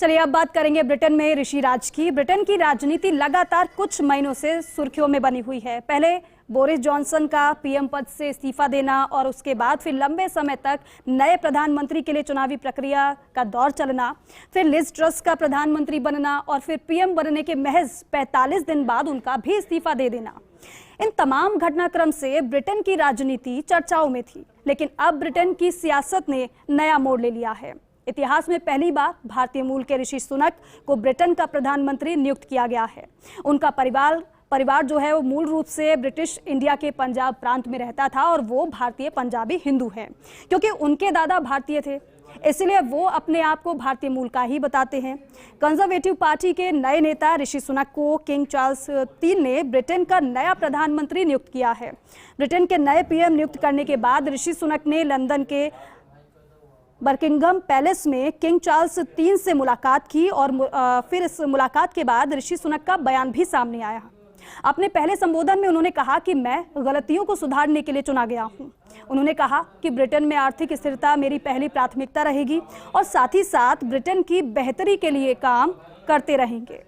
चलिए अब बात करेंगे ब्रिटेन में ऋषि राज की। ब्रिटेन की राजनीति लगातार कुछ महीनों से सुर्खियों में बनी हुई है। पहले बोरिस जॉनसन का पीएम पद से इस्तीफा देना और उसके बाद फिर लंबे समय तक नए प्रधानमंत्री के लिए चुनावी प्रक्रिया का दौर चलना, फिर लिज ट्रस का प्रधानमंत्री बनना और फिर पीएम बनने के महज 45 दिन बाद उनका भी इस्तीफा दे देना। इन तमाम घटनाक्रम से ब्रिटेन की राजनीति चर्चाओं में थी, लेकिन अब ब्रिटेन की सियासत ने नया मोड़ ले लिया है। इतिहास में पहली बार भारतीय मूल के ऋषि सुनक को ब्रिटेन का प्रधानमंत्री नियुक्त किया गया है। उनका परिवार जो है वो मूल रूप से ब्रिटिश इंडिया के पंजाब प्रांत में रहता था और वो भारतीय पंजाबी हिंदू हैं। क्योंकि उनके दादा भारतीय थे, इसलिए वो अपने आप को भारतीय मूल का ही बताते हैं। कंजर्वेटिव पार्टी के नए नेता ऋषि सुनक को किंग चार्ल्स III ने ब्रिटेन का नया प्रधानमंत्री नियुक्त किया है। ब्रिटेन के नए पीएम नियुक्त करने के बाद ऋषि सुनक ने लंदन के बकिंघम पैलेस में किंग चार्ल्स III से मुलाकात की और फिर इस मुलाकात के बाद ऋषि सुनक का बयान भी सामने आया। अपने पहले संबोधन में उन्होंने कहा कि मैं गलतियों को सुधारने के लिए चुना गया हूं। उन्होंने कहा कि ब्रिटेन में आर्थिक स्थिरता मेरी पहली प्राथमिकता रहेगी और साथ ही साथ ब्रिटेन की बेहतरी के लिए काम करते रहेंगे।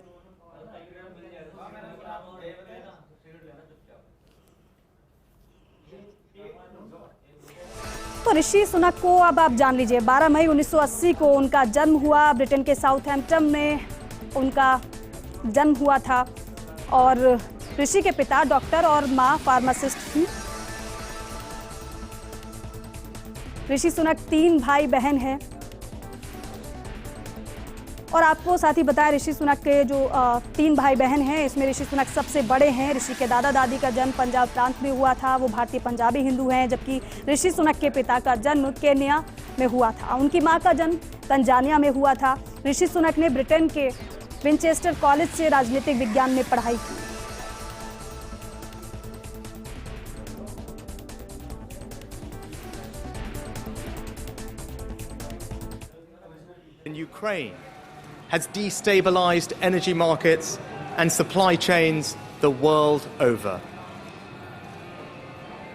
तो ऋषि सुनक को अब आप जान लीजिए, 12 मई 1980 को उनका जन्म हुआ। ब्रिटेन के साउथहैम्पटन में उनका जन्म हुआ था और ऋषि के पिता डॉक्टर और मां फार्मासिस्ट थी। ऋषि सुनक 3 भाई बहन हैं और आपको साथ ही बताया ऋषि सुनक के जो 3 भाई बहन हैं, इसमें ऋषि सुनक सबसे बड़े हैं। ऋषि के दादा दादी का जन्म पंजाब प्रांत में हुआ था, वो भारतीय पंजाबी हिंदू हैं, जबकि ऋषि सुनक के पिता का जन्म केन्या में हुआ था। उनकी मां का जन्म तंजानिया में हुआ था। ऋषि सुनक ने ब्रिटेन के विंचेस्टर कॉलेज से राजनीतिक विज्ञान में पढ़ाई की। In Ukraine has destabilized energy markets and supply chains the world over.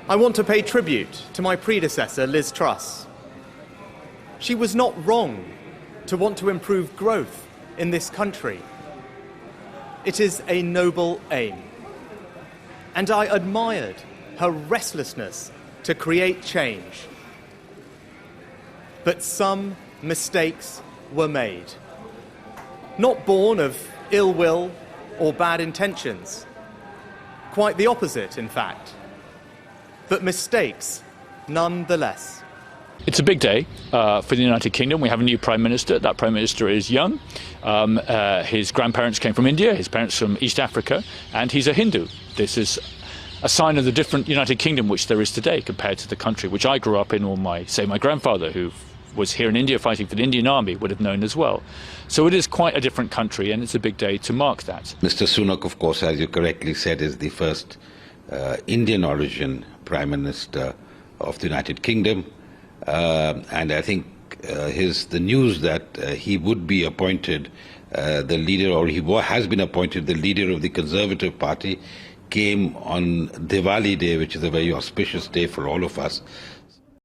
I want to pay tribute to my predecessor, Liz Truss. She was not wrong to want to improve growth in this country. It is a noble aim. And I admired her restlessness to create change. But some mistakes were made. Not born of ill will or bad intentions. Quite the opposite, in fact. But mistakes nonetheless. It's a big day for the United Kingdom. We have a new Prime Minister. That Prime Minister is young. His grandparents came from India, his parents from East Africa, and he's a Hindu. This is a sign of the different United Kingdom which there is today compared to the country which I grew up in, or my grandfather, who was here in India fighting for the Indian Army, would have known as well. So it is quite a different country, and it's a big day to mark that. Mr. Sunak, of course, as you correctly said, is the first Indian origin Prime Minister of the United Kingdom. And I think the news that he would be appointed the leader, or has been appointed the leader of the Conservative Party, came on Diwali Day, which is a very auspicious day for all of us.